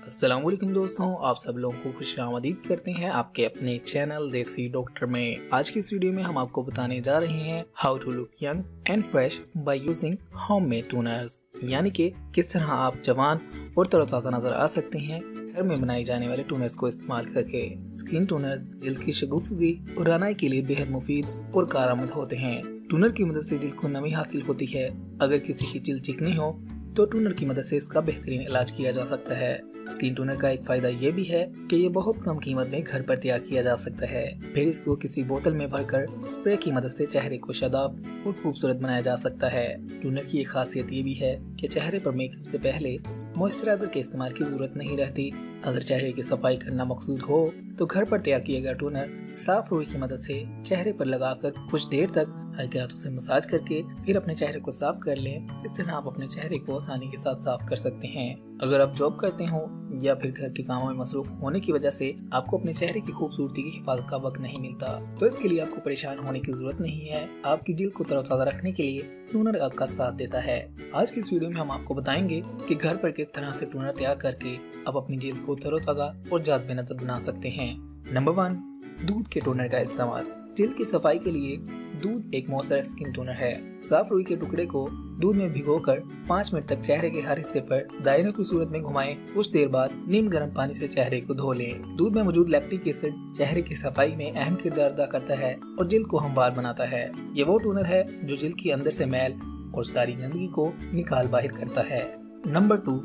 अस्सलाम वालेकुम दोस्तों, आप सब लोगों को खुशामदीद करते हैं आपके अपने चैनल देसी डॉक्टर में। आज की इस वीडियो में हम आपको बताने जा रहे हैं how to look young and fresh by using homemade toners, यानी कि किस तरह आप जवान और तरोताज़ा नजर आ सकते हैं घर में बनाए जाने वाले टूनर्स को इस्तेमाल करके। स्किन टूनर्स जल्द की शगुफ्तगी और रानाई के लिए बेहद मुफीद और कारआमद होते हैं। टूनर की मदद से जल्द को नमी हासिल होती है। अगर किसी की जल्द चिकनी हो तो टूनर की मदद से इसका बेहतरीन इलाज किया जा सकता है। स्किन टूनर का एक फायदा ये भी है कि ये बहुत कम कीमत में घर पर तैयार किया जा सकता है। फिर इसको किसी बोतल में भरकर स्प्रे की मदद से चेहरे को शादाब और खूबसूरत बनाया जा सकता है। टूनर की एक खासियत ये भी है कि चेहरे पर मेकअप से पहले मॉइस्चराइजर के इस्तेमाल की जरूरत नहीं रहती। अगर चेहरे की सफाई करना मकसूद हो तो घर पर तैयार किया गया टूनर साफ रुई की मदद से चेहरे पर लगाकर कुछ देर तक हल्के हाथों से मसाज करके फिर अपने चेहरे को साफ कर लें। इस तरह आप अपने चेहरे को आसानी के साथ साफ कर सकते हैं। अगर आप जॉब करते हो या फिर घर के कामों में मसरूफ होने की वजह से आपको अपने चेहरे की खूबसूरती की हिफाजत का वक्त नहीं मिलता, तो इसके लिए आपको परेशान होने की जरूरत नहीं है। आपकी जल्द को तरोताजा रखने के लिए टूनर आपका साथ देता है। आज की इस वीडियो में हम आपको बताएंगे कि घर पर किस तरह से टूनर तैयार करके आप अपनी जल्द को तरोताजा और जाज़बे नजर बना सकते हैं। नंबर 1, दूध के टूनर का इस्तेमाल। जल्द की सफाई के लिए दूध एक मौसर स्किन टूनर है। साफ रुई के टुकड़े को दूध में भिगोकर 5 मिनट तक चेहरे के हर हिस्से पर दायरे की सूरत में घुमाएं। कुछ देर बाद नीम गर्म पानी से चेहरे को धो लें। दूध में मौजूद लैक्टिक एसिड चेहरे की सफाई में अहम किरदार अदा करता है और जल्द को हमवार बनाता है। ये वो टूनर है जो जल्द की अंदर से मैल और सारी गंदगी को निकाल बाहर करता है। नंबर 2,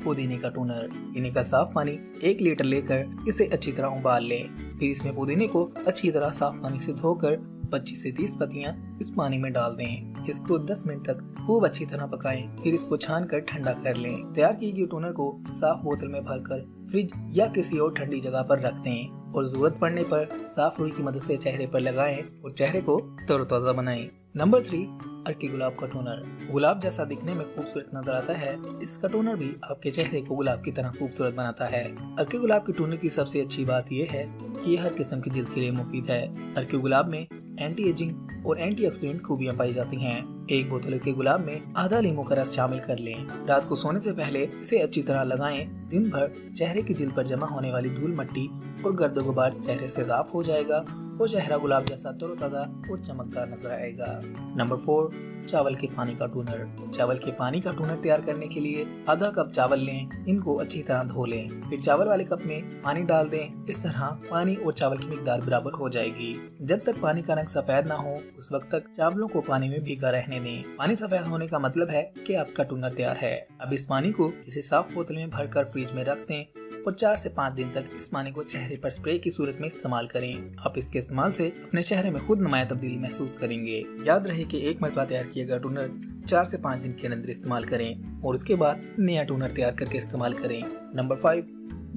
पुदीने का टूनर। पुदीने का साफ पानी 1 लीटर लेकर इसे अच्छी तरह उबाल लें। फिर इसमें पुदीने को अच्छी तरह साफ पानी से धोकर 25 से 30 पत्तियां इस पानी में डाल दें। इसको 10 मिनट तक खूब अच्छी तरह पकाएं। फिर इसको छान कर ठंडा कर लें। तैयार किए गए टूनर को साफ बोतल में भरकर फ्रिज या किसी और ठंडी जगह पर रख दें और जरूरत पड़ने पर साफ रुई की मदद से चेहरे पर लगाएं और चेहरे को तरोताजा बनाएं। नंबर 3, अर्की गुलाब का टूनर। गुलाब जैसा दिखने में खूबसूरत नजर आता है, इसका टूनर भी आपके चेहरे को गुलाब की तरह खूबसूरत बनाता है। अर्की गुलाब के टूनर की सबसे अच्छी बात यह है कि यह हर किस्म की जल्द के लिए मुफीद है। अर्की गुलाब में एंटी एजिंग और एंटीऑक्सीडेंट खूबियां पाई जाती हैं। 1 बोतल अर्की गुलाब में आधा नींबू का रस शामिल कर लें। रात को सोने से पहले इसे अच्छी तरह लगाएं। दिन भर चेहरे की जल्द पर जमा होने वाली धूल मट्टी और गर्द गुबार चेहरे से साफ हो जाएगा और चेहरा गुलाब जैसा तरोताजा और चमकदार नजर आएगा। नंबर 4, चावल के पानी का टूनर। चावल के पानी का टूनर तैयार करने के लिए आधा कप चावल लें। इनको अच्छी तरह धो लें। फिर चावल वाले कप में पानी डाल दें। इस तरह पानी और चावल की मिकदार बराबर हो जाएगी। जब तक पानी का रंग सफेद ना हो उस वक्त तक चावलों को पानी में भीगा रहने दें। पानी सफेद होने का मतलब है कि आपका टूनर तैयार है। अब इस पानी को किसी साफ बोतल में भरकर फ्रिज में रख दें और 4 से 5 दिन तक इस पानी को चेहरे पर स्प्रे की सूरत में इस्तेमाल करें। आप इसके इस्तेमाल से अपने चेहरे में खुद नुमाया तब्दीली महसूस करेंगे। याद रहे कि एक मरतबा तैयार किया गया टूनर 4 से 5 दिन के अंदर इस्तेमाल करें और उसके बाद नया टूनर तैयार करके इस्तेमाल करें। नंबर 5,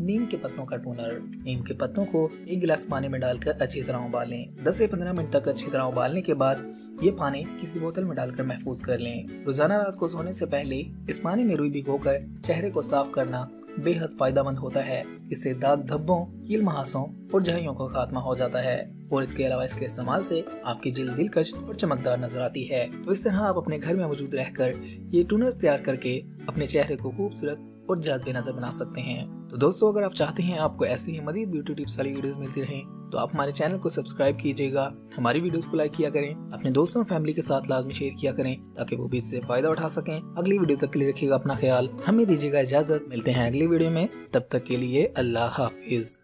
नीम के पत्तों का टूनर। नीम के पत्तों को 1 गिलास पानी में डालकर अच्छी तरह उबालें। 10 से 15 मिनट तक अच्छी तरह उबालने के बाद ये पानी किसी बोतल में डालकर महफूज कर लें। रोजाना रात को सोने से पहले इस पानी में रुई भिगोकर चेहरे को साफ करना बेहद फायदेमंद होता है। इससे दाग धब्बों, कील महासों और झुर्रियों का खात्मा हो जाता है और इसके अलावा इसके इस्तेमाल से आपकी जल्द दिलकश और चमकदार नजर आती है। तो इस तरह आप अपने घर में मौजूद रहकर ये टूनर्स तैयार करके अपने चेहरे को खूबसूरत और जाज़बे नजर बना सकते हैं। तो दोस्तों, अगर आप चाहते हैं आपको ऐसी ही मजीद ब्यूटी टिप्स वाली वीडियोस मिलती रहें तो आप हमारे चैनल को सब्सक्राइब कीजिएगा, हमारी वीडियोस को लाइक किया करें, अपने दोस्तों और फैमिली के साथ लाजमी शेयर किया करें ताकि वो भी इससे फायदा उठा सकें। अगली वीडियो तक के लिए रखिएगा अपना ख्याल। हमें दीजिएगा इजाजत। मिलते हैं अगली वीडियो में, तब तक के लिए अल्लाह हाफिज।